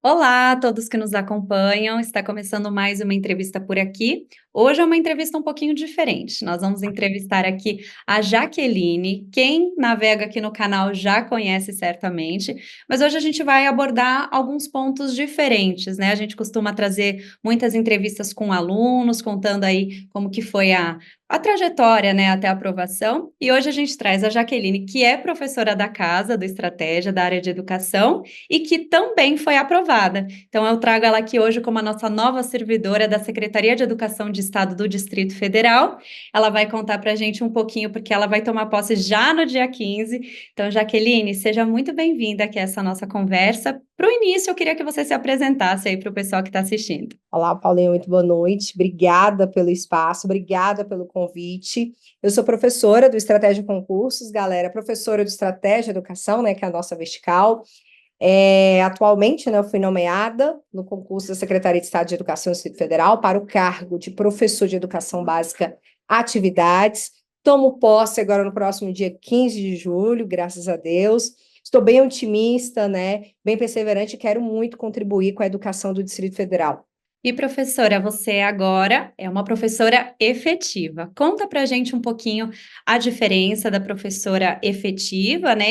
Olá a todos que nos acompanham, está começando mais uma entrevista por aqui. Hoje é uma entrevista um pouquinho diferente. Nós vamos entrevistar aqui a Jaqueline. Quem navega aqui no canal já conhece certamente, mas hoje a gente vai abordar alguns pontos diferentes, né? A gente costuma trazer muitas entrevistas com alunos, contando aí como que foi a trajetória, né, até a aprovação. E hoje a gente traz a Jaqueline, que é professora da casa, do Estratégia, da área de educação, e que também foi aprovada. Então, eu trago ela aqui hoje como a nossa nova servidora da Secretaria de Educação de Estado do Distrito Federal. Ela vai contar para a gente um pouquinho, porque ela vai tomar posse já no dia 15. Então, Jaqueline, seja muito bem-vinda aqui a essa nossa conversa. Para o início, eu queria que você se apresentasse aí para o pessoal que está assistindo. Olá, Paulinha, muito boa noite. Obrigada pelo espaço, obrigada pelo convite. Eu sou professora do Estratégia Concursos, galera, professora do Estratégia Educação, né, que é a nossa vertical. Atualmente, né, eu fui nomeada no concurso da Secretaria de Estado de Educação do Distrito Federal para o cargo de professor de Educação Básica Atividades. Tomo posse agora no próximo dia 15 de julho, graças a Deus. Estou bem otimista, né, bem perseverante e quero muito contribuir com a educação do Distrito Federal. E professora, você agora é uma professora efetiva. Conta pra gente um pouquinho a diferença da professora efetiva, né?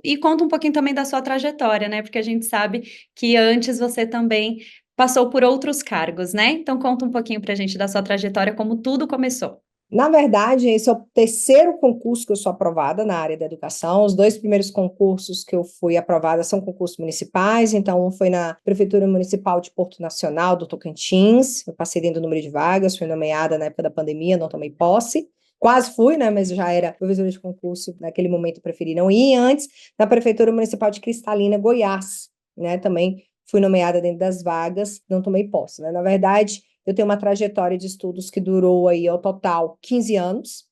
E conta um pouquinho também da sua trajetória, né? Porque a gente sabe que antes você também passou por outros cargos, né? Então conta um pouquinho pra gente da sua trajetória, como tudo começou. Na verdade, esse é o terceiro concurso que eu sou aprovada na área da educação. Os dois primeiros concursos que eu fui aprovada são concursos municipais, então um foi na Prefeitura Municipal de Porto Nacional do Tocantins, eu passei dentro do número de vagas, fui nomeada na época da pandemia, não tomei posse. Quase fui, né, mas eu já era professora de concurso, naquele momento eu preferi não ir. Antes, na Prefeitura Municipal de Cristalina, Goiás, né, também fui nomeada dentro das vagas, não tomei posse, né. Na verdade, eu tenho uma trajetória de estudos que durou aí, ao total, 15 anos,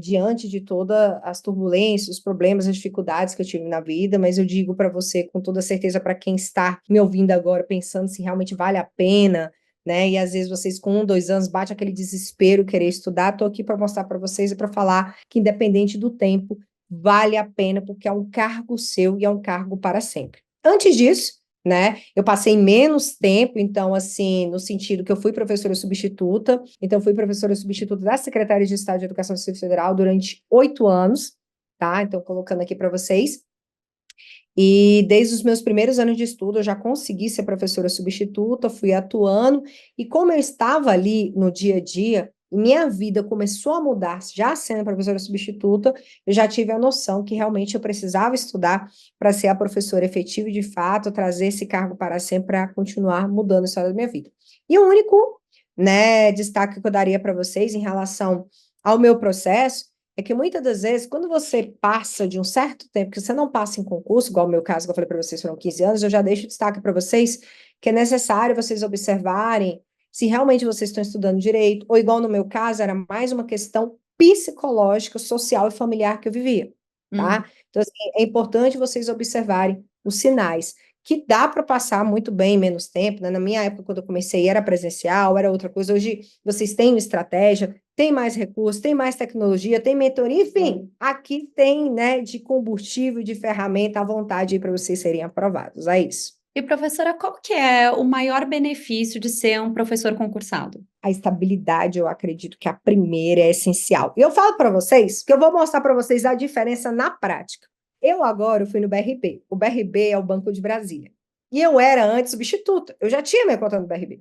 diante de todas as turbulências, os problemas, as dificuldades que eu tive na vida, mas eu digo para você com toda certeza, para quem está me ouvindo agora, pensando se realmente vale a pena, né? E às vezes vocês com 1, 2 anos bate aquele desespero, querer estudar, estou aqui para mostrar para vocês e para falar que independente do tempo, vale a pena, porque é um cargo seu e é um cargo para sempre. Antes disso, né? Eu passei menos tempo, então, assim, no sentido que eu fui professora substituta, então fui professora substituta da Secretaria de Estado de Educação do Distrito Federal durante 8 anos, tá? Então, colocando aqui para vocês. E desde os meus primeiros anos de estudo, eu já consegui ser professora substituta, fui atuando, e como eu estava ali no dia a dia, minha vida começou a mudar, já sendo professora substituta, eu já tive a noção que realmente eu precisava estudar para ser a professora efetiva e, de fato, trazer esse cargo para sempre, para continuar mudando a história da minha vida. E o único, né, destaque que eu daria para vocês em relação ao meu processo é que muitas das vezes, quando você passa de um certo tempo, que você não passa em concurso, igual o meu caso, que eu falei para vocês, foram 15 anos, eu já deixo destaque para vocês que é necessário vocês observarem se realmente vocês estão estudando direito, ou igual no meu caso, era mais uma questão psicológica, social e familiar que eu vivia, Uhum. tá? Então, assim, é importante vocês observarem os sinais, que dá para passar muito bem em menos tempo, né? Na minha época, quando eu comecei, era presencial, era outra coisa. Hoje, vocês têm uma estratégia, tem mais recursos, tem mais tecnologia, tem mentoria, enfim, aqui tem, né, de combustível, de ferramenta à vontade para vocês serem aprovados. É isso. E professora, qual que é o maior benefício de ser um professor concursado? A estabilidade, eu acredito que a primeira é essencial. E eu falo para vocês que eu vou mostrar para vocês a diferença na prática. Eu agora fui no BRB. O BRB é o Banco de Brasília. E eu era antes substituta. Eu já tinha minha conta no BRB.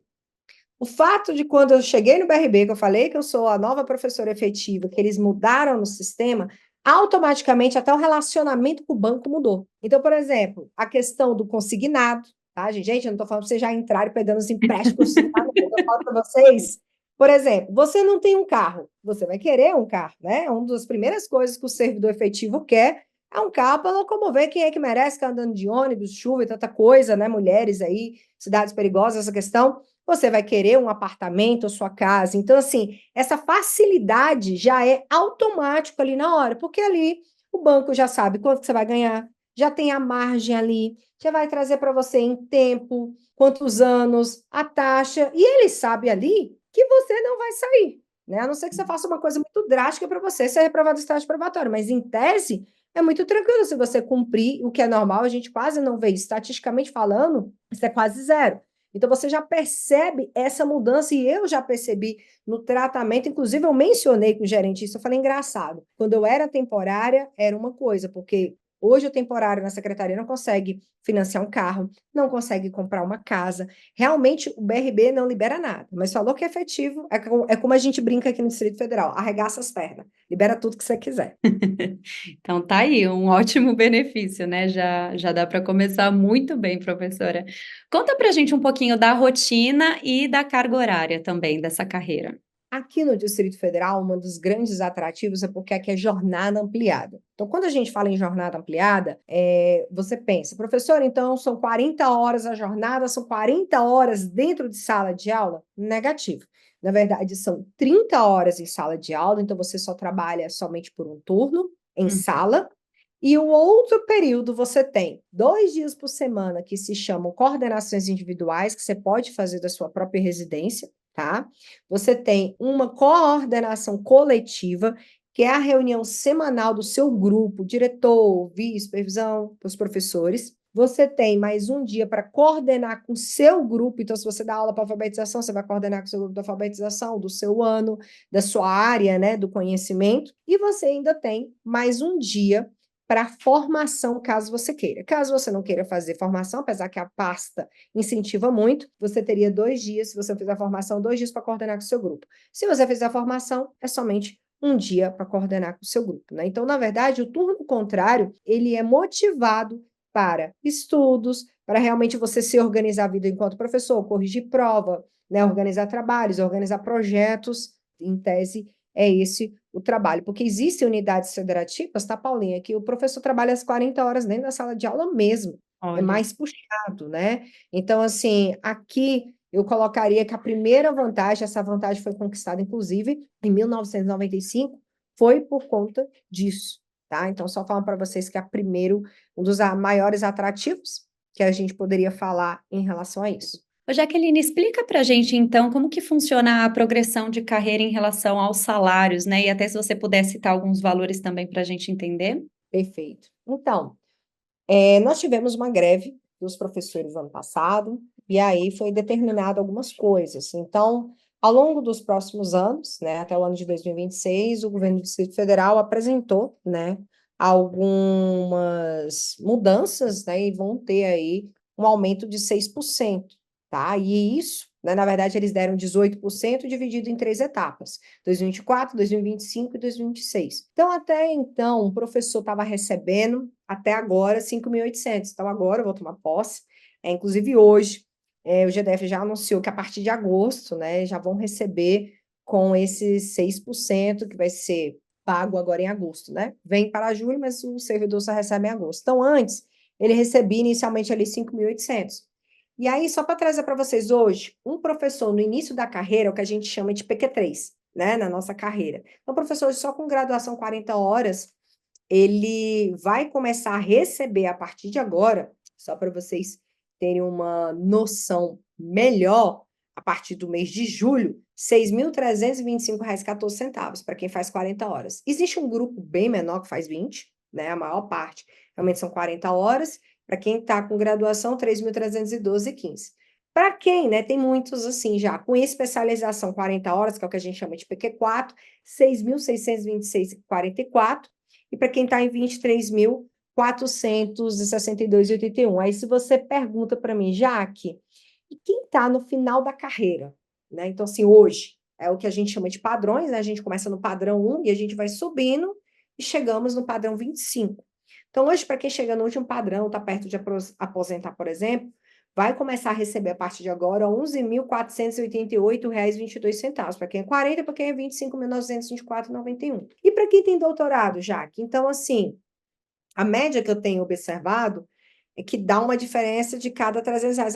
O fato de quando eu cheguei no BRB, que eu falei que eu sou a nova professora efetiva, que eles mudaram no sistema, automaticamente até o relacionamento com o banco mudou. Então, por exemplo, a questão do consignado, tá, gente? Gente, eu não estou falando para vocês já entrarem pegando os empréstimos consignados, eu estou falando para vocês. Por exemplo, você não tem um carro, você vai querer um carro, né? Uma das primeiras coisas que o servidor efetivo quer é um carro para locomover. Quem é que merece ficar andando de ônibus, chuva e tanta coisa, né? Mulheres aí, cidades perigosas, essa questão. Você vai querer um apartamento ou sua casa. Então, assim, essa facilidade já é automático ali na hora, porque ali o banco já sabe quanto que você vai ganhar, já tem a margem ali, já vai trazer para você em tempo, quantos anos, a taxa, e ele sabe ali que você não vai sair, né? A não ser que você faça uma coisa muito drástica para você ser reprovado no estágio probatório, mas em tese é muito tranquilo se você cumprir o que é normal, a gente quase não vê. Estatisticamente falando, isso é quase zero. Então, você já percebe essa mudança, e eu já percebi no tratamento. Inclusive, eu mencionei com o gerente isso, eu falei, engraçado, quando eu era temporária, era uma coisa, porque hoje o temporário na secretaria não consegue financiar um carro, não consegue comprar uma casa. Realmente, o BRB não libera nada, mas falou que é efetivo, é como a gente brinca aqui no Distrito Federal, arregaça as pernas, libera tudo que você quiser. Então tá aí, um ótimo benefício, né? Já dá para começar muito bem, professora. Conta pra gente um pouquinho da rotina e da carga horária também dessa carreira. Aqui no Distrito Federal, um dos grandes atrativos é porque aqui é jornada ampliada. Então, quando a gente fala em jornada ampliada, você pensa, professor, então são 40 horas a jornada, são 40 horas dentro de sala de aula? Negativo. Na verdade, são 30 horas em sala de aula, então você só trabalha somente por um turno em Hum. sala. E o outro período você tem 2 dias por semana que se chamam coordenações individuais, que você pode fazer da sua própria residência, tá? Você tem uma coordenação coletiva, que é a reunião semanal do seu grupo, diretor, vice-supervisão, dos professores. Você tem mais um dia para coordenar com o seu grupo. Então, se você dá aula para alfabetização, você vai coordenar com o seu grupo de alfabetização, do seu ano, da sua área, né, do conhecimento. E você ainda tem mais um dia para formação, caso você queira. Caso você não queira fazer formação, apesar que a pasta incentiva muito, você teria 2 dias, se você fizer a formação, 2 dias para coordenar com o seu grupo. Se você fizer a formação, é somente um dia para coordenar com o seu grupo, né? Então, na verdade, o turno contrário, ele é motivado para estudos, para realmente você se organizar a vida enquanto professor, corrigir prova, né, organizar trabalhos, organizar projetos, em tese, é esse o trabalho, porque existem unidades federativas, tá, Paulinha, que o professor trabalha as 40 horas dentro da sala de aula mesmo, é Olha. mais puxado, né? Então, assim, aqui eu colocaria que a primeira vantagem, essa vantagem foi conquistada, inclusive, em 1995, foi por conta disso, tá? Então, só falando para vocês que é primeiro, um dos maiores atrativos que a gente poderia falar em relação a isso. Ô, Jaqueline, explica pra gente então como que funciona a progressão de carreira em relação aos salários, né? E até se você puder citar alguns valores também para a gente entender. Perfeito. Então, nós tivemos uma greve dos professores ano passado, e aí foi determinado algumas coisas. Então, ao longo dos próximos anos, né, até o ano de 2026, o governo do Distrito Federal apresentou, né, algumas mudanças, né, e vão ter aí um aumento de 6%, tá? E isso, né, na verdade, eles deram 18% dividido em 3 etapas: 2024, 2025 e 2026. Então, até então, o professor estava recebendo, até agora, 5.800. Então, agora eu vou tomar posse. Inclusive, hoje, o GDF já anunciou que a partir de agosto, né, já vão receber com esses 6% que vai ser pago agora em agosto, né? Vem para julho, mas o servidor só recebe em agosto. Então, antes, ele recebia inicialmente ali 5.800. E aí, só para trazer para vocês hoje, um professor no início da carreira, é o que a gente chama de PQ3, né, na nossa carreira. Então, professor só com graduação 40 horas, ele vai começar a receber a partir de agora, só para vocês terem uma noção melhor, a partir do mês de julho, R$ 6.325,14 para quem faz 40 horas. Existe um grupo bem menor que faz 20, né? A maior parte realmente são 40 horas. Para quem está com graduação, R$ 3.312,15. Para quem, né, tem muitos assim já, com especialização 40 horas, que é o que a gente chama de PQ4, R$ 6.626,44. E para quem está em 23.462,81. Aí, se você pergunta para mim, Jaque, e quem está no final da carreira? Né? Então, assim, hoje é o que a gente chama de padrões, né? A gente começa no padrão 1 e a gente vai subindo e chegamos no padrão 25. Então, hoje, para quem chega no último padrão, está perto de aposentar, por exemplo, vai começar a receber a partir de agora R$ 11.488,22. Para quem é 40, para quem é 25.924,91. E para quem tem doutorado, Jaque? Então, assim, a média que eu tenho observado é que dá uma diferença de cada R$ 300.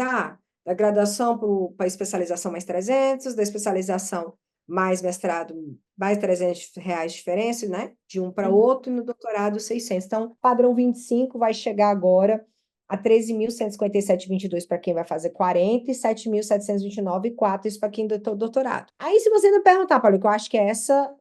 Da graduação para a especialização mais 300, da especialização mais mestrado mais R$ 300 de diferença, né? De um para outro, e no doutorado 600. Então, padrão 25 vai chegar agora a 13.157,22 para quem vai fazer 40 e 7.729,04 isso para quem tem doutorado. Aí, se você me perguntar, Paulo, que eu acho que é essa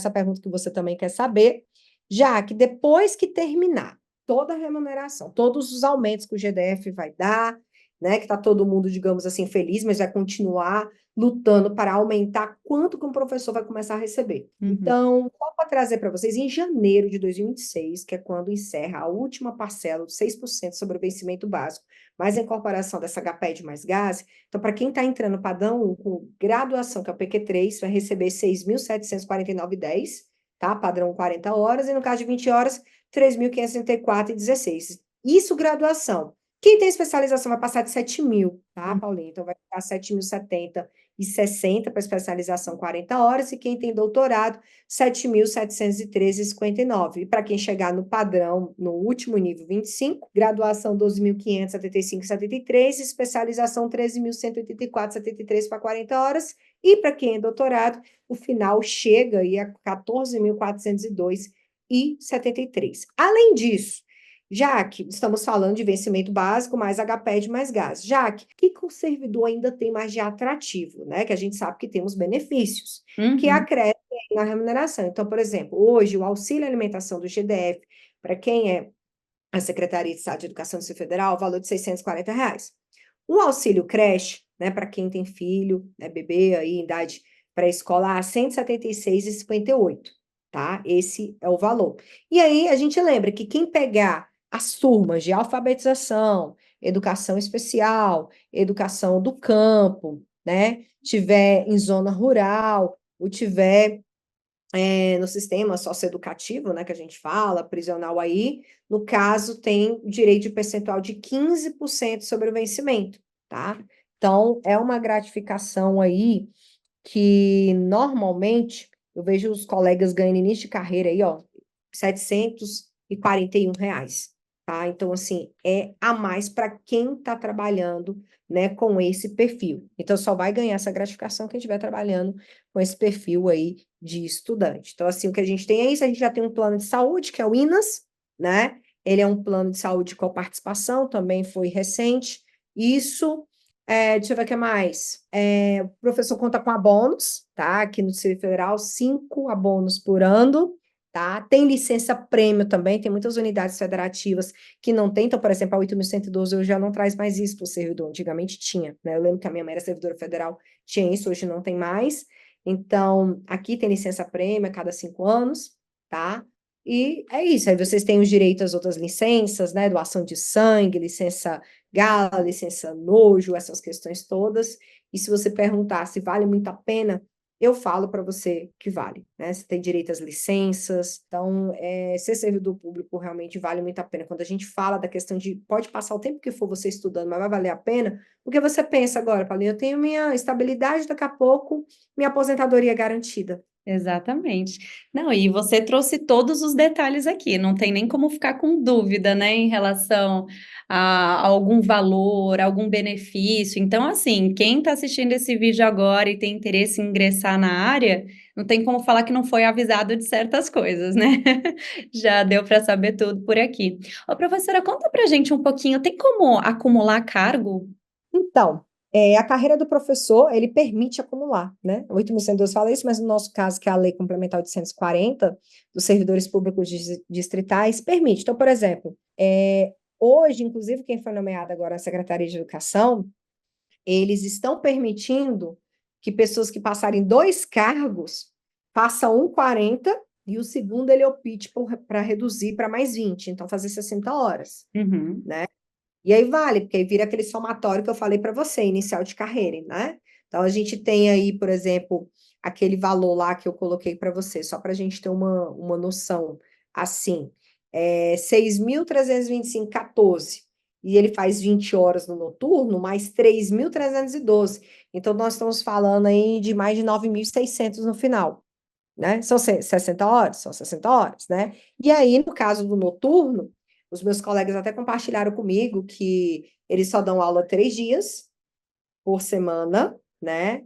a pergunta que você também quer saber, já que depois que terminar toda a remuneração, todos os aumentos que o GDF vai dar, né, que está todo mundo, digamos assim, feliz, mas vai continuar lutando para aumentar quanto que um professor vai começar a receber. Uhum. Então, só para trazer para vocês, em janeiro de 2026, que é quando encerra a última parcela de 6% sobre o vencimento básico, mais a incorporação dessa HPED mais gás, então, para quem está entrando no padrão 1 com graduação, que é o PQ3, vai receber 6.749,10, tá? Padrão 40 horas, e no caso de 20 horas, 3.564,16. Isso graduação. Quem tem especialização vai passar de 7.000, tá, Paulinho? Então, vai ficar 7.070,60 para especialização 40 horas, e quem tem doutorado, 7.713,59. E para quem chegar no padrão, no último nível 25, graduação 12.575,73, especialização 13.184,73 para 40 horas, e para quem é doutorado, o final chega aí a 14.402,73. Além disso, já que estamos falando de vencimento básico mais HPED mais gás, já que o que o servidor ainda tem mais de atrativo, né? Que a gente sabe que temos benefícios, que acrescem na remuneração. Então, por exemplo, hoje o auxílio alimentação do GDF, para quem é a Secretaria de Estado de Educação do Distrito Federal, o valor de R$ 640. O auxílio creche, né, para quem tem filho, né, bebê aí em idade pré-escolar, R$ 176,58, tá? Esse é o valor. E aí a gente lembra que quem pegar as turmas de alfabetização, educação especial, educação do campo, né, tiver em zona rural, ou tiver no sistema socioeducativo, né, que a gente fala, prisional aí, no caso, tem direito de percentual de 15% sobre o vencimento, tá? Então, é uma gratificação aí que, normalmente, eu vejo os colegas ganhando início de carreira aí, ó, R$ 741, tá? Então, assim, é a mais para quem está trabalhando, né, com esse perfil. Então, só vai ganhar essa gratificação quem estiver trabalhando com esse perfil aí de estudante. Então, assim, o que a gente tem é isso, a gente já tem um plano de saúde, que é o INAS, né? Ele é um plano de saúde com participação, também foi recente. Isso, deixa eu ver o que mais. O professor conta com abonos, tá? Aqui no Distrito Federal, 5 abonos por ano, tá? Tem licença prêmio também, tem muitas unidades federativas que não tem, então, por exemplo, a 8.112 hoje já não traz mais isso para o servidor, antigamente tinha, né? Eu lembro que a minha mãe era servidora federal, tinha isso, hoje não tem mais. Então, aqui tem licença prêmio a cada 5 anos, tá? E é isso, aí vocês têm os direitos às outras licenças, né? Doação de sangue, licença gala, licença nojo, essas questões todas. E se você perguntar se vale muito a pena, eu falo para você que vale, né? Você tem direito às licenças, então, ser servidor público realmente vale muito a pena. Quando a gente fala da questão de pode passar o tempo que for você estudando, mas vai valer a pena, porque você pensa agora, Paulinho, eu tenho minha estabilidade, daqui a pouco, minha aposentadoria é garantida. Exatamente. Não, e você trouxe todos os detalhes aqui, não tem nem como ficar com dúvida, né, em relação a algum valor, algum benefício. Então, assim, quem está assistindo esse vídeo agora e tem interesse em ingressar na área, não tem como falar que não foi avisado de certas coisas, né? Já deu para saber tudo por aqui. Ô, professora, conta pra gente um pouquinho, tem como acumular cargo? Então, a carreira do professor, ele permite acumular, né? O 8.112 fala isso, mas no nosso caso, que é a Lei Complementar 840, dos servidores públicos distritais, permite. Então, por exemplo, hoje, inclusive, quem foi nomeado agora na Secretaria de Educação, eles estão permitindo que pessoas que passarem 2 cargos façam um 40 e o segundo ele opte para reduzir para mais 20, então fazer 60 horas, né? E aí vale, porque aí vira aquele somatório que eu falei para você, inicial de carreira, né? Então, a gente tem aí, por exemplo, aquele valor lá que eu coloquei para você, só para a gente ter uma noção, assim, 6.325,14, e ele faz 20 horas no noturno, mais 3.312. Então, nós estamos falando aí de mais de 9.600 no final, né? São 60 horas? São 60 horas, né? E aí, no caso do noturno, os meus colegas até compartilharam comigo que eles só dão aula 3 dias por semana, né?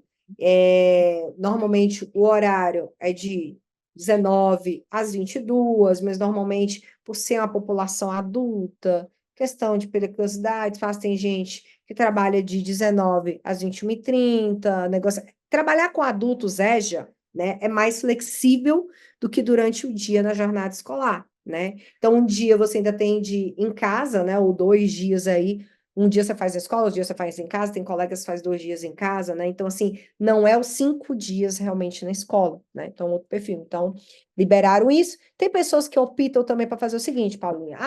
Normalmente o horário é de 19 às 22, mas normalmente, por ser uma população adulta, questão de periculosidade, tem gente que trabalha de 19 às 21h30, negócio. Trabalhar com adultos, EJA, né, é mais flexível do que durante o dia na jornada escolar, né? Então, um dia você ainda atende em casa, né? Ou 2 dias aí, um dia você faz na escola, outro dia você faz em casa, tem colegas que faz 2 dias em casa, né? Então, assim, não é os 5 dias realmente na escola, né? Então, outro perfil. Então, liberaram isso. Tem pessoas que optam também para fazer o seguinte, Paulinha.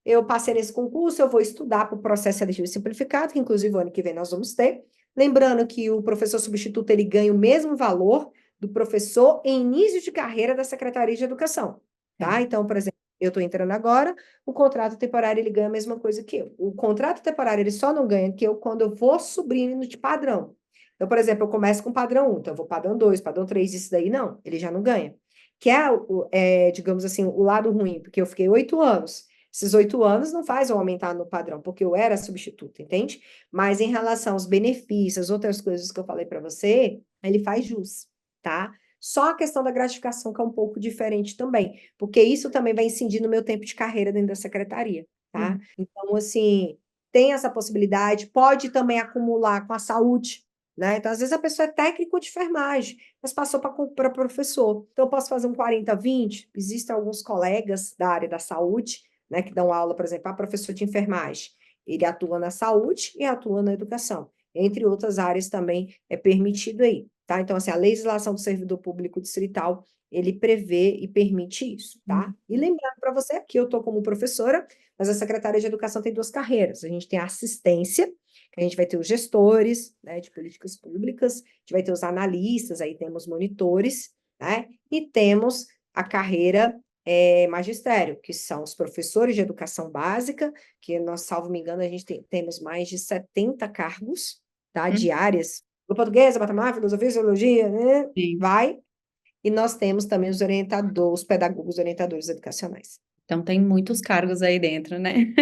Eu passei nesse concurso, eu vou estudar para o processo seletivo simplificado, que inclusive o ano que vem nós vamos ter. Lembrando que o professor substituto ele ganha o mesmo valor do professor em início de carreira da Secretaria de Educação, tá? Então, por exemplo, eu estou entrando agora, o contrato temporário ele ganha a mesma coisa que eu. O contrato temporário ele só não ganha que eu quando eu vou subindo de padrão. Então, por exemplo, eu começo com padrão 1, então eu vou padrão 2, padrão 3, isso daí não, ele já não ganha. Que digamos assim, o lado ruim, porque eu fiquei 8 anos. Esses 8 anos não faz eu aumentar no padrão, porque eu era substituta, entende? Mas em relação aos benefícios, outras coisas que eu falei para você, ele faz jus, tá? Só a questão da gratificação que é um pouco diferente também, porque isso também vai incidir no meu tempo de carreira dentro da secretaria, tá? Então, assim, tem essa possibilidade, pode também acumular com a saúde, né? Então, às vezes a pessoa é técnico de enfermagem, mas passou para professor. Então, eu posso fazer um 40-20. Existem alguns colegas da área da saúde, né, que dão aula, por exemplo, a professor de enfermagem. Ele atua na saúde e atua na educação. Entre outras áreas também é permitido aí, tá? Então, assim, a legislação do servidor público distrital, ele prevê e permite isso, tá? E lembrando para você que eu estou como professora, mas a secretária de educação tem 2 carreiras. A gente tem a assistência, que a gente vai ter os gestores, né, de políticas públicas, a gente vai ter os analistas, aí temos monitores, né? E temos a carreira magistério, que são os professores de educação básica, que nós, salvo me engano, a gente temos mais de 70 cargos, tá, de áreas, do português, matemática, filosofia, sociologia, né? Sim. Vai. E nós temos também os orientadores, os pedagogos orientadores educacionais. Então tem muitos cargos aí dentro, né?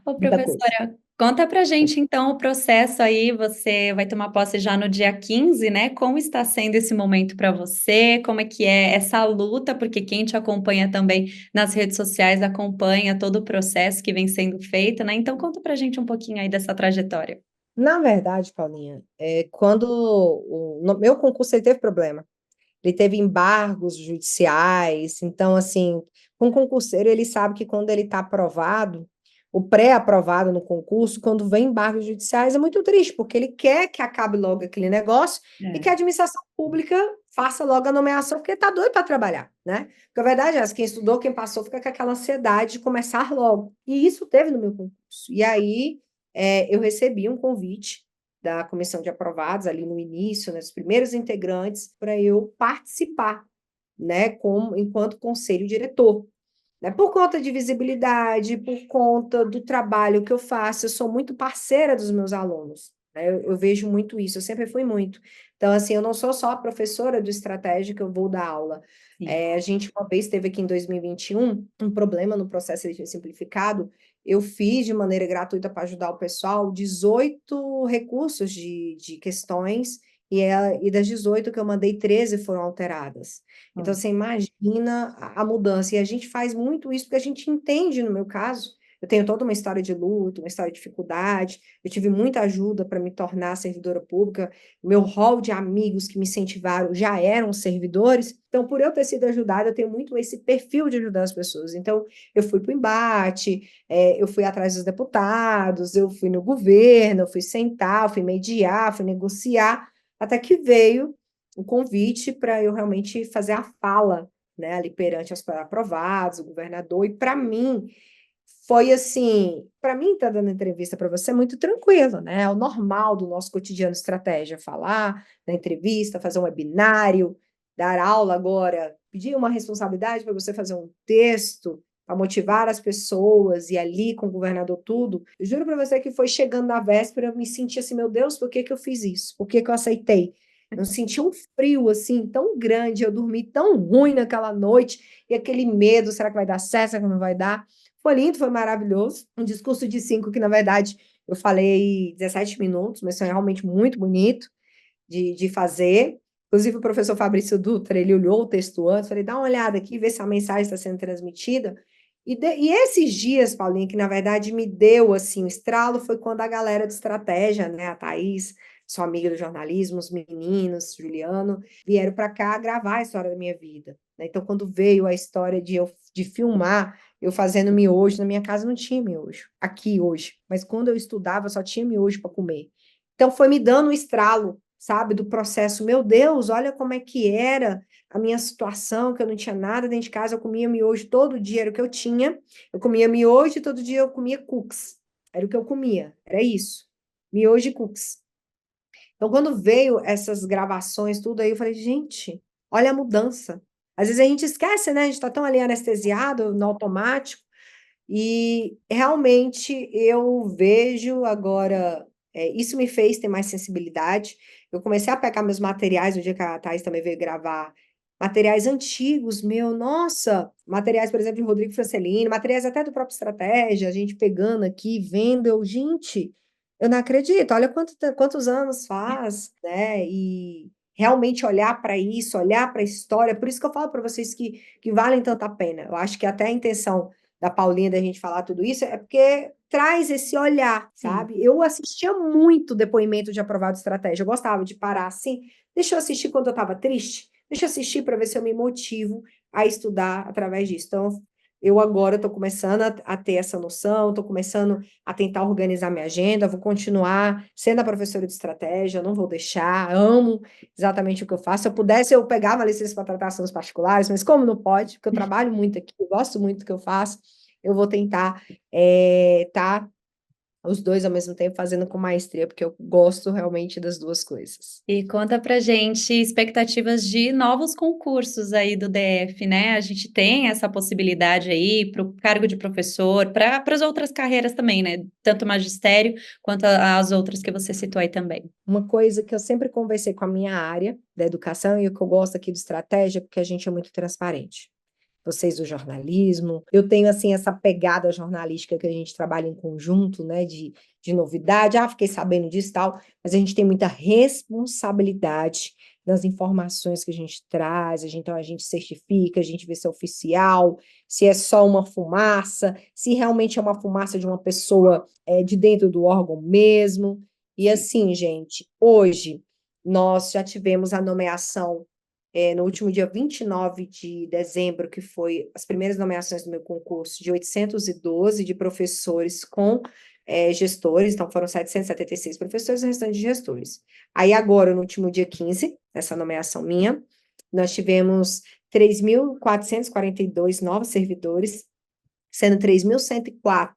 Ô, Muita coisa. professora, conta pra gente então o processo aí, você vai tomar posse já no dia 15, né? Como está sendo esse momento para você? Como é que é essa luta? Porque quem te acompanha também nas redes sociais acompanha todo o processo que vem sendo feito, né? Então conta pra gente um pouquinho aí dessa trajetória. Na verdade, Paulinha, quando no meu concurso ele teve problema. Ele teve embargos judiciais, então, assim, um concurseiro, ele sabe que quando ele está aprovado, o pré-aprovado no concurso, quando vem embargos judiciais, é muito triste, porque ele quer que acabe logo aquele negócio e que a administração pública faça logo a nomeação, porque está doido para trabalhar, né? Porque a verdade é essa, quem estudou, quem passou, fica com aquela ansiedade de começar logo. E isso teve no meu concurso. E aí, eu recebi um convite da comissão de aprovados ali no início, né, os primeiros integrantes, para eu participar, né, enquanto conselho diretor. Né, por conta de visibilidade, por conta do trabalho que eu faço, eu sou muito parceira dos meus alunos, né, eu vejo muito isso, eu sempre fui muito. Então, assim, eu não sou só a professora do estratégia que eu vou dar aula. A gente uma vez teve aqui em 2021 um problema no processo seletivo simplificado. Eu fiz de maneira gratuita para ajudar o pessoal 18 recursos de questões, e das 18 que eu mandei, 13 foram alteradas. Então, você imagina a mudança. E a gente faz muito isso porque a gente entende, no meu caso, eu tenho toda uma história de luta, uma história de dificuldade, eu tive muita ajuda para me tornar servidora pública, meu hall de amigos que me incentivaram já eram servidores, então, por eu ter sido ajudada, eu tenho muito esse perfil de ajudar as pessoas. Então, eu fui para o embate, eu fui atrás dos deputados, eu fui no governo, eu fui sentar, eu fui mediar, fui negociar, até que veio o convite para eu realmente fazer a fala, né, ali perante os aprovados, o governador, e para mim foi assim, para mim estar dando entrevista para você é muito tranquilo, né? É o normal do nosso cotidiano estratégia, falar na entrevista, fazer um webinário, dar aula agora, pedir uma responsabilidade para você fazer um texto para motivar as pessoas e ali com o governador tudo. Eu juro para você que foi chegando na véspera, eu me senti assim, meu Deus, por que que eu fiz isso? Por que que eu aceitei? Eu senti um frio assim tão grande, eu dormi tão ruim naquela noite e aquele medo, será que vai dar certo, será que não vai dar? Foi lindo, foi maravilhoso. Um discurso de 5 que, na verdade, eu falei 17 minutos, mas foi realmente muito bonito de fazer. Inclusive, o professor Fabrício Dutra, ele olhou o texto antes, falei, dá uma olhada aqui, vê se a mensagem está sendo transmitida. E esses dias, Paulinho, que na verdade me deu assim, um estralo, foi quando a galera de estratégia, né, a Thaís, sua amiga do jornalismo, os meninos, Juliano, vieram para cá gravar a história da minha vida. né? Então, quando veio a história de filmar, eu fazendo miojo, na minha casa não tinha miojo, aqui hoje, mas quando eu estudava só tinha miojo para comer. Então, foi me dando um estralo, sabe, do processo. Meu Deus, olha como é que era a minha situação, que eu não tinha nada dentro de casa, eu comia miojo todo dia, era o que eu tinha. Eu comia miojo e todo dia eu comia cookies. Era o que eu comia, era isso. Miojo e cookies. Então, quando veio essas gravações, tudo aí, eu falei, gente, olha a mudança. Às vezes a gente esquece, né? A gente tá tão ali anestesiado, no automático, e realmente eu vejo agora, isso me fez ter mais sensibilidade. Eu comecei a pegar meus materiais, no dia que a Thaís também veio gravar, materiais antigos, meu, nossa, materiais, por exemplo, de Rodrigo Francelini, materiais até do próprio Estratégia, a gente pegando aqui, vendo, eu não acredito, olha quantos anos faz, né? E realmente olhar para isso, olhar para a história, por isso que eu falo para vocês que valem tanta pena. Eu acho que até a intenção da Paulinha da gente falar tudo isso é porque traz esse olhar, Sim. sabe? Eu assistia muito depoimento de aprovado de estratégia, eu gostava de parar assim, deixa eu assistir quando eu estava triste, deixa eu assistir para ver se eu me motivo a estudar através disso. Então, eu agora estou começando a ter essa noção, estou começando a tentar organizar minha agenda, vou continuar sendo a professora de estratégia, não vou deixar, amo exatamente o que eu faço. Se eu pudesse, eu pegava licença para tratar assuntos particulares, mas como não pode, porque eu trabalho muito aqui, eu gosto muito do que eu faço, eu vou tentar tá os dois ao mesmo tempo fazendo com maestria, porque eu gosto realmente das duas coisas. E conta pra gente expectativas de novos concursos aí do DF, né? A gente tem essa possibilidade aí para o cargo de professor, para as outras carreiras também, né? Tanto magistério quanto as outras que você citou aí também. Uma coisa que eu sempre conversei com a minha área da educação e o que eu gosto aqui do estratégia, porque a gente é muito transparente. Vocês do jornalismo, eu tenho assim essa pegada jornalística que a gente trabalha em conjunto, né, de novidade, fiquei sabendo disso e tal, mas a gente tem muita responsabilidade nas informações que a gente traz, então a gente certifica, a gente vê se é oficial, se é só uma fumaça, se realmente é uma fumaça de uma pessoa de dentro do órgão mesmo, e assim, gente, hoje nós já tivemos a nomeação no último dia 29 de dezembro, que foi as primeiras nomeações do meu concurso, de 812 de professores com gestores, então foram 776 professores e o restante de gestores. Aí agora, no último dia 15, essa nomeação minha, nós tivemos 3.442 novos servidores, sendo 3.104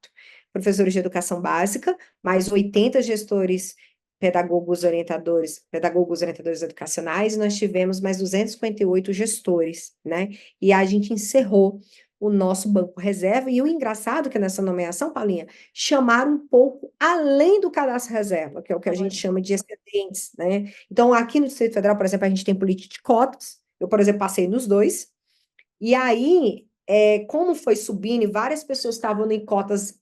professores de educação básica, mais 80 gestores pedagogos orientadores educacionais, e nós tivemos mais 258 gestores, né? E a gente encerrou o nosso banco reserva, e o engraçado é que nessa nomeação, Paulinha, chamaram um pouco além do cadastro reserva, que é o que a gente chama de excedentes, né? Então, aqui no Distrito Federal, por exemplo, a gente tem política de cotas, eu, por exemplo, passei nos dois, e aí, como foi subindo e várias pessoas estavam em cotas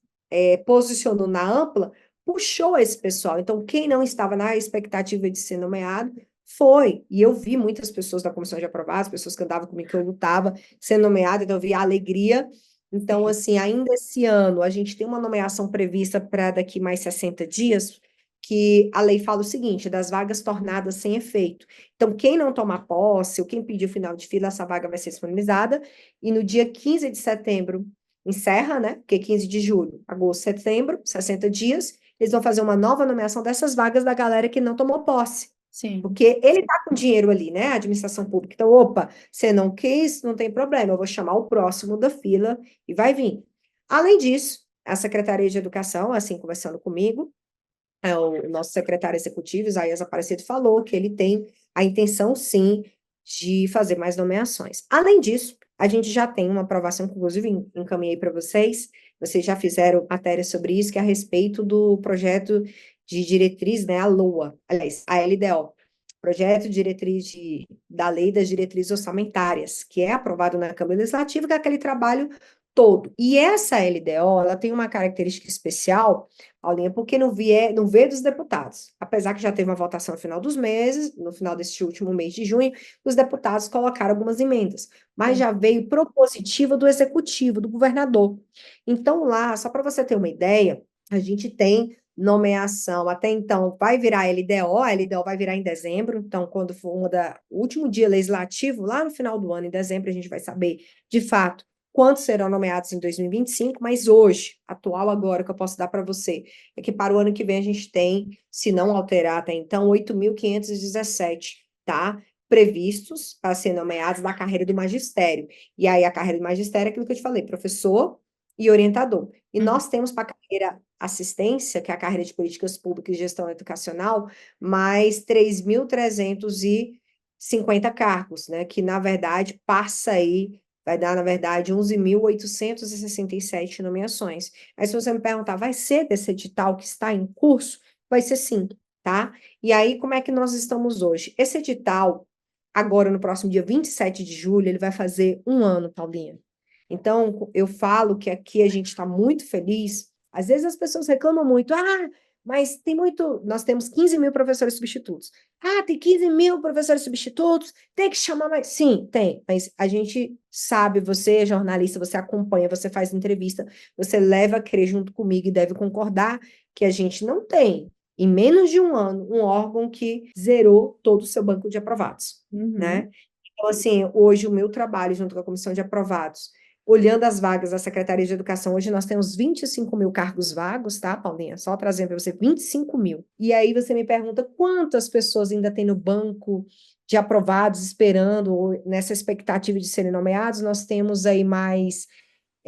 posicionando na ampla, puxou esse pessoal. Então, quem não estava na expectativa de ser nomeado, foi. E eu vi muitas pessoas da comissão de aprovados, pessoas que andavam comigo, que eu lutava, sendo nomeada, então eu vi a alegria. Então, assim, ainda esse ano, a gente tem uma nomeação prevista para daqui mais 60 dias, que a lei fala o seguinte, das vagas tornadas sem efeito. Então, quem não tomar posse, ou quem pedir final de fila, essa vaga vai ser disponibilizada, e no dia 15 de setembro, encerra, né? Porque 15 de julho, agosto, setembro, 60 dias, eles vão fazer uma nova nomeação dessas vagas da galera que não tomou posse. Sim. Porque ele está com dinheiro ali, né? A administração pública. Então, opa, você não quis, não tem problema, eu vou chamar o próximo da fila e vai vir. Além disso, a Secretaria de Educação, assim, conversando comigo, o nosso secretário executivo, Isaías Aparecido, falou que ele tem a intenção, sim, de fazer mais nomeações. Além disso, a gente já tem uma aprovação, que inclusive encaminhei para vocês já fizeram matéria sobre isso, que é a respeito do projeto de diretriz, né, a LOA, aliás, a LDO, projeto de diretriz da Lei das Diretrizes Orçamentárias, que é aprovado na Câmara Legislativa, que é aquele trabalho todo. E essa LDO, ela tem uma característica especial, Paulinha, porque não vê dos deputados. Apesar que já teve uma votação no final dos meses, no final deste último mês de junho, os deputados colocaram algumas emendas, mas já veio propositiva do executivo, do governador. Então, lá, só para você ter uma ideia, a gente tem nomeação, até então, vai virar LDO, a LDO vai virar em dezembro, então, quando for o último dia legislativo, lá no final do ano, em dezembro, a gente vai saber, de fato, quantos serão nomeados em 2025, mas hoje, atual agora, que eu posso dar para você, é que para o ano que vem a gente tem, se não alterar até então, 8.517, tá? Previstos para serem nomeados da carreira do magistério. E aí, a carreira do magistério é aquilo que eu te falei, professor e orientador. E Uhum. nós temos para a carreira assistência, que é a carreira de políticas públicas e gestão educacional, mais 3.350 cargos, né? Que, na verdade, passa aí, vai dar, na verdade, 11.867 nomeações. Aí, se você me perguntar, vai ser desse edital que está em curso? Vai ser sim, tá? E aí, como é que nós estamos hoje? Esse edital, agora, no próximo dia 27 de julho, ele vai fazer um ano, Paulinha. Então, eu falo que aqui a gente está muito feliz. Às vezes as pessoas reclamam muito, mas tem muito. Nós temos 15 mil professores substitutos. Ah, tem 15 mil professores substitutos, tem que chamar mais. Sim, tem, mas a gente sabe, você é jornalista, você acompanha, você faz entrevista, você leva a crer junto comigo e deve concordar que a gente não tem, em menos de um ano, um órgão que zerou todo o seu banco de aprovados, Uhum. né? Então, assim, hoje o meu trabalho junto com a comissão de aprovados olhando as vagas da Secretaria de Educação, hoje nós temos 25 mil cargos vagos, tá, Paulinha? Só trazendo para você, 25 mil. E aí você me pergunta quantas pessoas ainda tem no banco de aprovados esperando, ou nessa expectativa de serem nomeados, nós temos aí mais,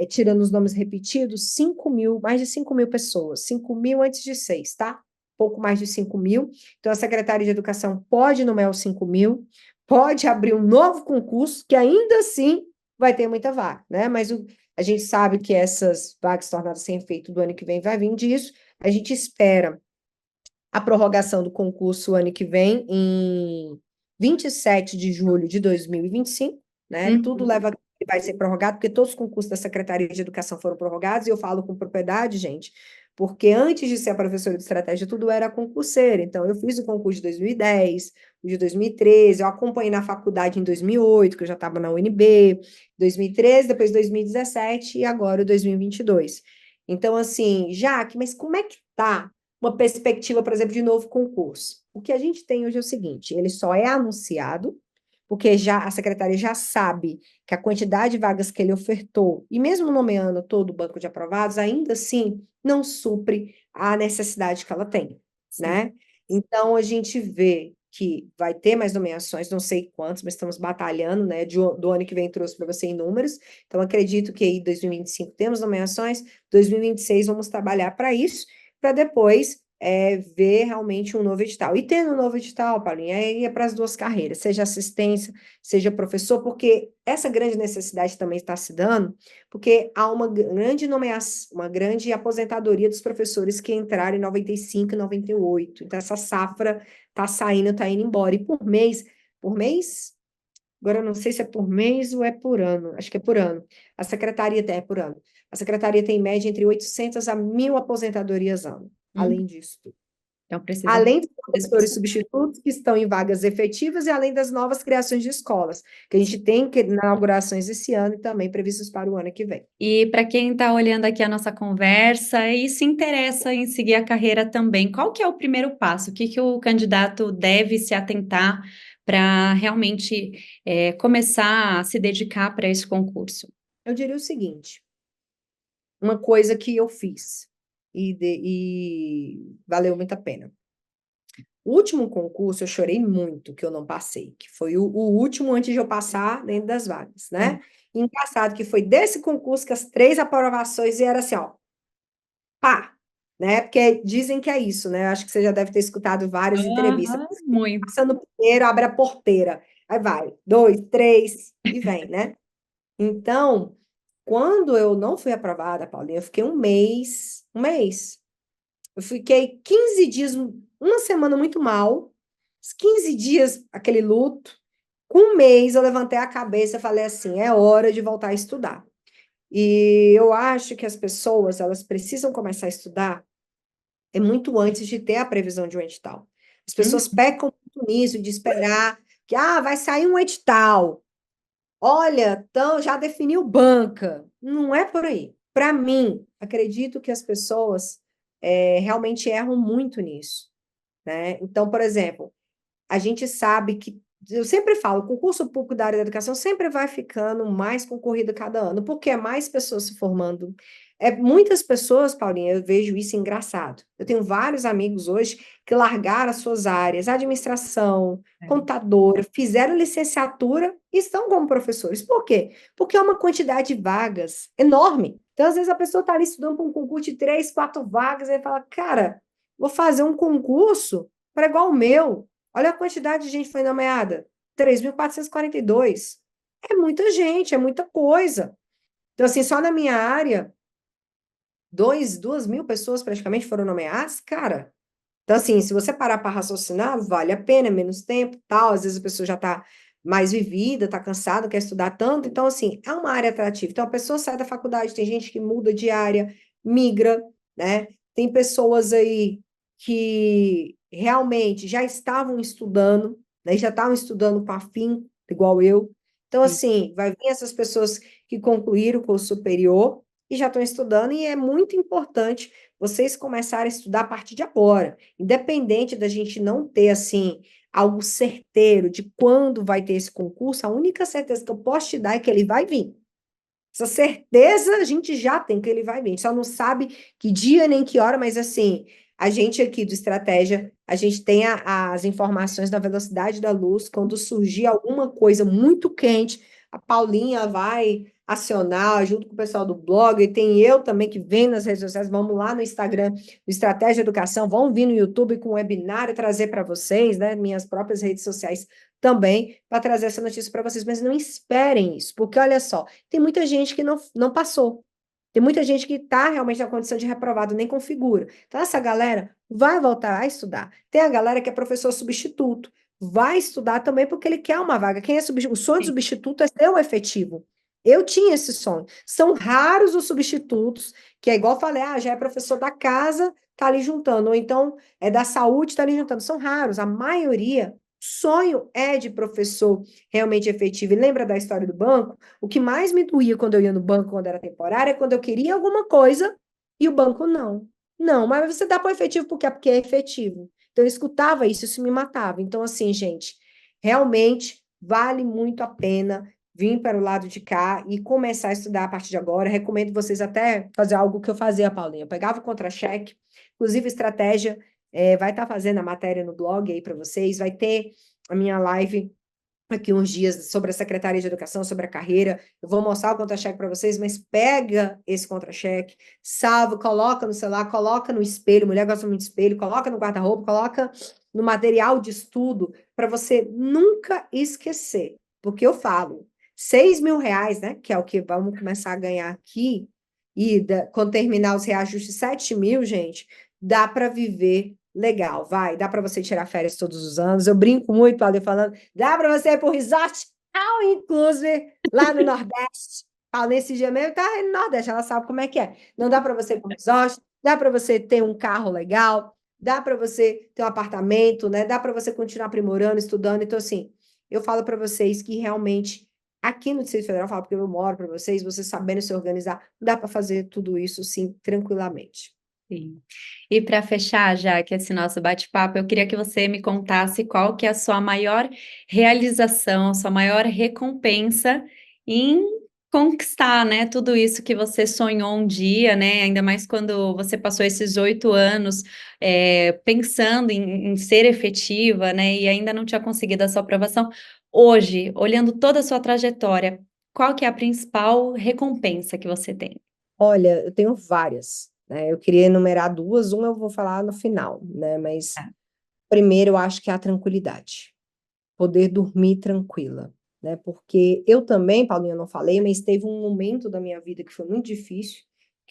tirando os nomes repetidos, 5 mil, mais de 5 mil pessoas. 5 mil antes de 6, tá? Pouco mais de 5 mil. Então, a Secretaria de Educação pode nomear os 5 mil, pode abrir um novo concurso, que ainda assim vai ter muita vaga, né? Mas a gente sabe que essas vagas tornadas sem efeito do ano que vem vai vir disso. A gente espera a prorrogação do concurso ano que vem, em 27 de julho de 2025, né? Tudo Uhum. leva a que vai ser prorrogado, porque todos os concursos da Secretaria de Educação foram prorrogados, e eu falo com propriedade, gente, porque antes de ser a professora de estratégia, tudo era concurseira. Então, eu fiz o concurso de 2010, o de 2013, eu acompanhei na faculdade em 2008, que eu já estava na UNB, 2013, depois 2017 e agora o 2022. Então, assim, Jaque, mas como é que tá uma perspectiva, por exemplo, de novo concurso? O que a gente tem hoje é o seguinte: ele só é anunciado, porque já a secretaria já sabe que a quantidade de vagas que ele ofertou, e mesmo nomeando todo o banco de aprovados, ainda assim não supre a necessidade que ela tem, Sim. né? Então, a gente vê que vai ter mais nomeações, não sei quantos, mas estamos batalhando, né? Do ano que vem trouxe para você em números. Então, acredito que em 2025 temos nomeações, 2026 vamos trabalhar para isso, para depois ver realmente um novo edital. E tendo um novo edital, Paulinha, aí é para as duas carreiras, seja assistência, seja professor, porque essa grande necessidade também está se dando, porque há uma grande nomeação, uma grande aposentadoria dos professores que entraram em 95 e 98. Então, essa safra está indo embora. E por mês, agora eu não sei se é por mês ou é por ano, acho que é por ano. A secretaria é por ano. A secretaria tem em média entre 800 a 1.000 aposentadorias ano, Uhum. além disso. Então precisa Além dos desse professores pessoal. substitutos que estão em vagas efetivas e além das novas criações de escolas, que a gente tem inaugurações esse ano e também previstos para o ano que vem. E para quem está olhando aqui a nossa conversa e se interessa em seguir a carreira também, qual que é o primeiro passo? O que que o candidato deve se atentar para realmente começar a se dedicar para esse concurso? Eu diria o seguinte: uma coisa que eu fiz e valeu muito a pena. O último concurso eu chorei muito que eu não passei, que foi o último antes de eu passar dentro das vagas, É. né? Engraçado que foi desse concurso que as 3 aprovações vieram assim, ó, pá, né? Porque dizem que é isso, né? Eu acho que você já deve ter escutado várias entrevistas. Aham, muito. Passando o primeiro, abre a porteira. Aí vai, 2, 3 e vem, né? Então, quando eu não fui aprovada, Paulinha, eu fiquei um mês. Eu fiquei 15 dias, uma semana muito mal, os 15 dias, aquele luto. Com um mês, eu levantei a cabeça e falei assim: é hora de voltar a estudar. E eu acho que as pessoas, elas precisam começar a estudar muito antes de ter a previsão de um edital. As Uhum. pessoas pecam muito nisso, de esperar que, vai sair um edital. Olha, então já definiu banca. Não é por aí. Para mim, acredito que as pessoas realmente erram muito nisso, né? Então, por exemplo, a gente sabe que, eu sempre falo, o concurso público da área da educação sempre vai ficando mais concorrido cada ano, porque é mais pessoas se formando. Muitas pessoas, Paulinha, eu vejo isso engraçado. Eu tenho vários amigos hoje que largaram as suas áreas, administração, contadora, fizeram licenciatura e estão como professores. Por quê? Porque é uma quantidade de vagas enorme. Então, às vezes, a pessoa está ali estudando para um concurso de 3, 4 vagas, e fala, cara, vou fazer um concurso para igual o meu. Olha a quantidade de gente que foi nomeada. 3.442. É muita gente, é muita coisa. Então, assim, só na minha área, 2.000 pessoas praticamente foram nomeadas, cara. Então, assim, se você parar para raciocinar, vale a pena, é menos tempo, tal. Às vezes a pessoa já está mais vivida, está cansada, quer estudar tanto. Então, assim, é uma área atrativa. Então, a pessoa sai da faculdade, tem gente que muda de área, migra, né? Tem pessoas aí que realmente já estavam estudando, né? Já estavam estudando com afinco, igual eu. Então, Sim. assim, vai vir essas pessoas que concluíram o curso superior e já estão estudando, e é muito importante vocês começarem a estudar a partir de agora. Independente da gente não ter, assim, algo certeiro de quando vai ter esse concurso, a única certeza que eu posso te dar é que ele vai vir. Essa certeza a gente já tem que ele vai vir. A gente só não sabe que dia nem que hora, mas assim, a gente aqui do Estratégia, a gente tem as informações na velocidade da luz. Quando surgir alguma coisa muito quente, a Paulinha vai acionar junto com o pessoal do blog, e tem eu também que vem nas redes sociais, vamos lá no Instagram do Estratégia Educação, vão vir no YouTube com um webinário trazer para vocês, né, minhas próprias redes sociais também, para trazer essa notícia para vocês, mas não esperem isso, porque olha só, tem muita gente que não passou. Tem muita gente que está realmente na condição de reprovado, nem configura. Então, essa galera vai voltar a estudar. Tem a galera que é professor substituto, vai estudar também porque ele quer uma vaga. Quem é substituto? O sonho do substituto é ser um efetivo. Eu tinha esse sonho. São raros os substitutos, que é igual eu falei, já é professor da casa, tá ali juntando, ou então é da saúde, tá ali juntando. São raros. A maioria, sonho é de professor realmente efetivo. E lembra da história do banco? O que mais me doía quando eu ia no banco, quando era temporária, é quando eu queria alguma coisa e o banco não. Não, mas você dá para o efetivo porque é efetivo. Então, eu escutava isso, isso me matava. Então, assim, gente, realmente vale muito a pena vir para o lado de cá e começar a estudar a partir de agora. Recomendo vocês até fazer algo que eu fazia, Paulinha. Eu pegava o contra-cheque, inclusive estratégia, vai estar fazendo a matéria no blog aí para vocês, vai ter a minha live aqui uns dias sobre a Secretaria de Educação, sobre a carreira. Eu vou mostrar o contra-cheque para vocês, mas pega esse contra-cheque, salva, coloca no celular, coloca no espelho, mulher gosta muito de espelho, coloca no guarda-roupa, coloca no material de estudo, para você nunca esquecer. Porque eu falo, 6.000 reais, né, que é o que vamos começar a ganhar aqui, e quando terminar os reajustes, 7.000, gente, dá para viver legal, vai, dá para você tirar férias todos os anos. Eu brinco muito, Paulo, falando, dá para você ir para o resort all inclusive lá no Nordeste. Paulo, nesse dia mesmo, tá no Nordeste, ela sabe como é que é. Não dá para você ir para o resort, dá para você ter um carro legal, dá para você ter um apartamento, né? Dá para você continuar aprimorando, estudando. Então, assim, eu falo para vocês que realmente aqui no Distrito Federal, eu falo porque eu moro para vocês, vocês sabendo se organizar, dá para fazer tudo isso, sim, tranquilamente. Sim. E para fechar, já que esse nosso bate-papo, eu queria que você me contasse qual que é a sua maior realização, a sua maior recompensa em conquistar, né, tudo isso que você sonhou um dia, né, ainda mais quando você passou esses 8 anos, pensando em ser efetiva, né, e ainda não tinha conseguido a sua aprovação. Hoje, olhando toda a sua trajetória, qual que é a principal recompensa que você tem? Olha, eu tenho várias, né? Eu queria enumerar duas, uma eu vou falar no final, né? Mas Tá. primeiro eu acho que é a tranquilidade, poder dormir tranquila, né? Porque eu também, Paulinha, eu não falei, mas teve um momento da minha vida que foi muito difícil,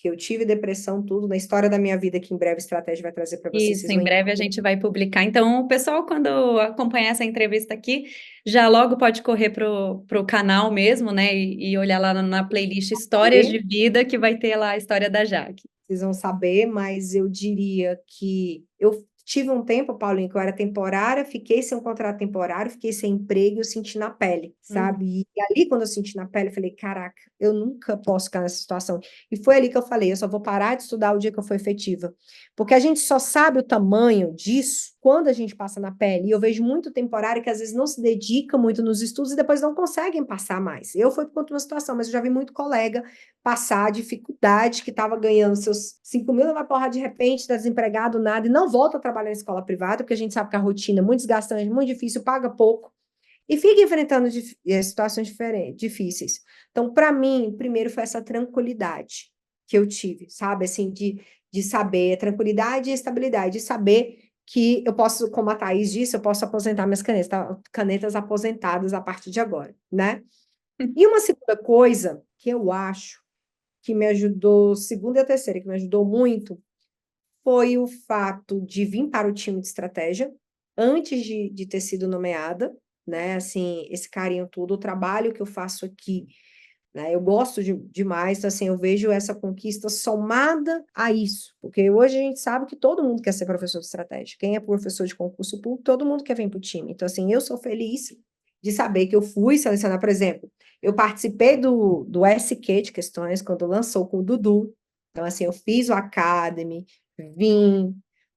que eu tive depressão, tudo, na história da minha vida, que em breve a Estratégia vai trazer para vocês, Isso, vocês vão em breve a entender. gente vai publicar. Então, o pessoal, quando acompanhar essa entrevista aqui, já logo pode correr pro canal mesmo, né? E olhar lá na playlist Histórias de Vida, que vai ter lá a história da Jaque. Vocês vão saber, mas eu diria que eu tive um tempo, Paulinho, que eu era temporária, fiquei sem um contrato temporário, fiquei sem emprego, eu senti na pele, Uhum. sabe? E ali, quando eu senti na pele, eu falei, caraca, eu nunca posso ficar nessa situação. E foi ali que eu falei, eu só vou parar de estudar o dia que eu for efetiva. Porque a gente só sabe o tamanho disso quando a gente passa na pele. E eu vejo muito temporário que às vezes não se dedica muito nos estudos e depois não conseguem passar mais. Eu fui por conta de uma situação, mas eu já vi muito colega passar a dificuldade, que estava ganhando seus 5 mil numa porra de repente, está desempregado, nada, e não volta a trabalhar em escola privada, porque a gente sabe que a rotina é muito desgastante, muito difícil, paga pouco, e fica enfrentando situações difíceis. Então, para mim, primeiro foi essa tranquilidade que eu tive, sabe? Assim, de saber, tranquilidade e estabilidade, de saber que eu posso, como a Thaís disse, eu posso aposentar minhas canetas aposentadas a partir de agora, né? E uma segunda coisa que eu acho que me ajudou, segunda e a terceira, que me ajudou muito, foi o fato de vir para o time de estratégia, antes de ter sido nomeada, né? Assim, esse carinho todo, o trabalho que eu faço aqui, né? Eu gosto demais, então, assim, eu vejo essa conquista somada a isso, porque hoje a gente sabe que todo mundo quer ser professor de estratégia. Quem é professor de concurso público, todo mundo quer vir para o time. Então, assim, eu sou feliz de saber que eu fui selecionar, por exemplo, eu participei do SQ de questões quando lançou com o Dudu. Então, assim, eu fiz o Academy, vim,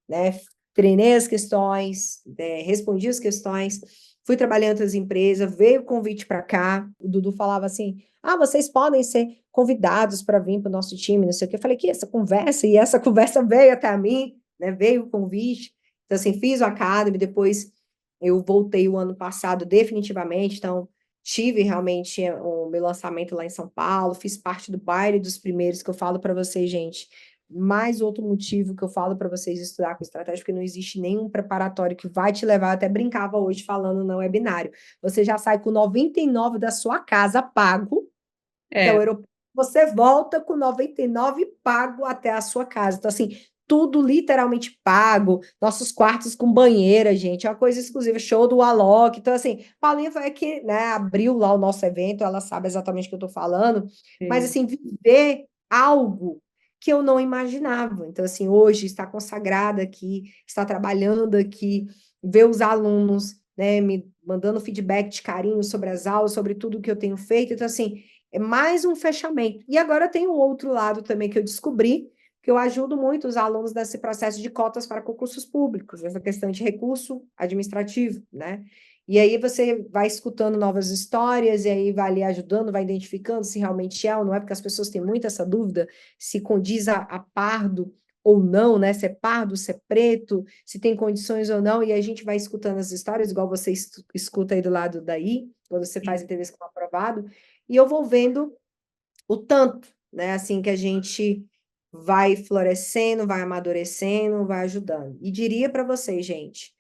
né? Treinei as questões, respondi as questões, fui trabalhando em outras empresas, veio o convite para cá. O Dudu falava assim: ah, vocês podem ser convidados para vir para o nosso time, não sei o quê. Eu falei, que essa conversa? E essa conversa veio até a mim, né? Veio o convite. Então, assim, fiz o Academy, depois eu voltei o ano passado definitivamente, então tive realmente o meu lançamento lá em São Paulo, fiz parte do baile dos primeiros, que eu falo para vocês, gente, mais outro motivo que eu falo para vocês estudar com estratégia, porque não existe nenhum preparatório que vai te levar, eu até brincava hoje falando no webinário, você já sai com 99 da sua casa pago, até o É. aeroporto, você volta com 99 pago até a sua casa. Então, assim, tudo literalmente pago, nossos quartos com banheira, gente, é uma coisa exclusiva, show do Alok. Então, assim, Paulinha foi que, né, abriu lá o nosso evento, ela sabe exatamente o que eu estou falando, mas, Sim. assim, viver algo que eu não imaginava. Então, assim, hoje está consagrada aqui, está trabalhando aqui, ver os alunos, né, me mandando feedback de carinho sobre as aulas, sobre tudo que eu tenho feito. Então, assim, é mais um fechamento. E agora tem o outro lado também que eu descobri, que eu ajudo muito os alunos nesse processo de cotas para concursos públicos, essa questão de recurso administrativo, né? E aí você vai escutando novas histórias, e aí vai ali ajudando, vai identificando se realmente é ou não é, porque as pessoas têm muito essa dúvida, se condiz a pardo ou não, né? Se é pardo, se é preto, se tem condições ou não, e a gente vai escutando as histórias, igual você escuta aí do lado daí, quando você faz Sim. entrevista com o aprovado, e eu vou vendo o tanto, né? Assim que a gente vai florescendo, vai amadurecendo, vai ajudando. E diria para vocês, gente,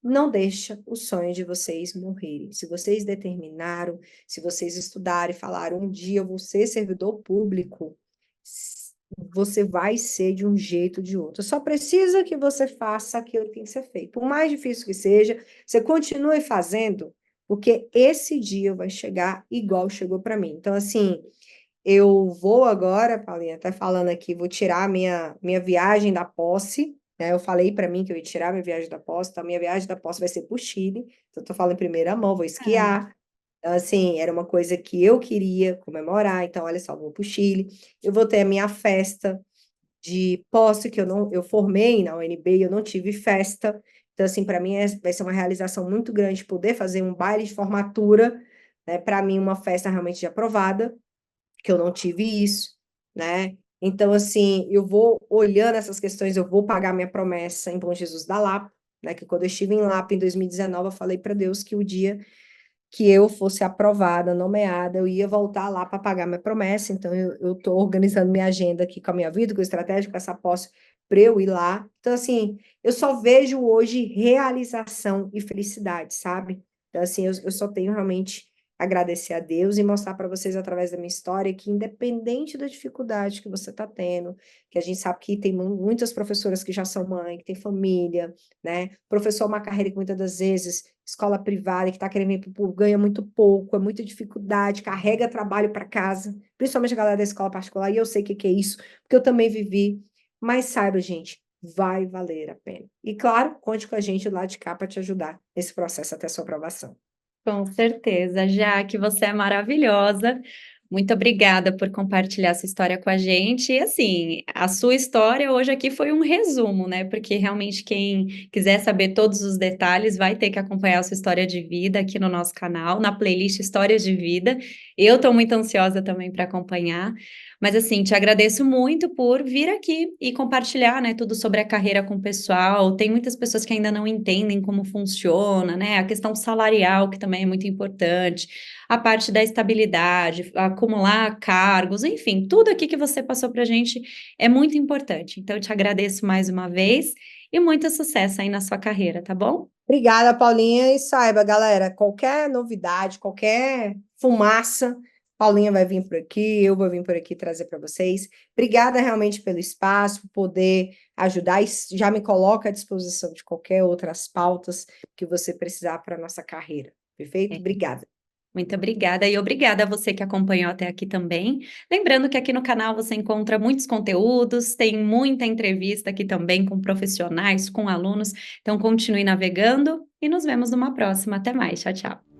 não deixa o sonho de vocês morrerem. Se vocês determinaram, se vocês estudarem e falaram, um dia eu vou ser servidor público, você vai ser de um jeito ou de outro. Só precisa que você faça aquilo que tem que ser feito. Por mais difícil que seja, você continue fazendo, porque esse dia vai chegar igual chegou para mim. Então, assim, eu vou agora, Paulinha, até falando aqui, vou tirar a minha viagem da posse, né? Eu falei para mim que eu ia tirar minha viagem da posse, então a minha viagem da posse vai ser para o Chile, então eu tô falando em primeira mão, vou Ah, esquiar. Então, assim, era uma coisa que eu queria comemorar, então, olha só, vou para o Chile, eu vou ter a minha festa de posse, que eu formei na UNB, eu não tive festa, então, assim, para mim vai ser uma realização muito grande poder fazer um baile de formatura, né? Para mim, uma festa realmente de aprovada, que eu não tive isso, né? Então, assim, eu vou olhando essas questões, eu vou pagar minha promessa em Bom Jesus da Lapa, né? Que quando eu estive em Lapa em 2019, eu falei para Deus que o dia que eu fosse aprovada, nomeada, eu ia voltar lá para pagar minha promessa. Então, eu estou organizando minha agenda aqui com a minha vida, com o estratégico, com essa posse, para eu ir lá. Então, assim, eu só vejo hoje realização e felicidade, sabe? Então, assim, eu só tenho realmente agradecer a Deus e mostrar para vocês, através da minha história, que independente da dificuldade que você está tendo, que a gente sabe que tem muitas professoras que já são mãe, que tem família, né? Professor é uma carreira que muitas das vezes escola privada, que está querendo ir para ganha muito pouco, é muita dificuldade, carrega trabalho para casa, principalmente a galera da escola particular, e eu sei o que é isso, porque eu também vivi. Mas saiba, gente, vai valer a pena. E claro, conte com a gente lá de cá para te ajudar nesse processo até a sua aprovação. Com certeza, Jaque, você é maravilhosa. Muito obrigada por compartilhar essa história com a gente. E assim, a sua história hoje aqui foi um resumo, né? Porque realmente quem quiser saber todos os detalhes vai ter que acompanhar a sua história de vida aqui no nosso canal, na playlist Histórias de Vida. Eu estou muito ansiosa também para acompanhar. Mas assim, te agradeço muito por vir aqui e compartilhar, né, tudo sobre a carreira com o pessoal. Tem muitas pessoas que ainda não entendem como funciona, né? A questão salarial, que também é muito importante, a parte da estabilidade, acumular cargos, enfim, tudo aqui que você passou para a gente é muito importante. Então, eu te agradeço mais uma vez e muito sucesso aí na sua carreira, tá bom? Obrigada, Paulinha, e saiba, galera, qualquer novidade, qualquer fumaça, Paulinha vai vir por aqui, eu vou vir por aqui trazer para vocês. Obrigada realmente pelo espaço, por poder ajudar, e já me coloca à disposição de qualquer outras pautas que você precisar para a nossa carreira. Perfeito? É. Obrigada. Muito obrigada e obrigada a você que acompanhou até aqui também. Lembrando que aqui no canal você encontra muitos conteúdos, tem muita entrevista aqui também com profissionais, com alunos. Então continue navegando e nos vemos numa próxima. Até mais. Tchau, tchau.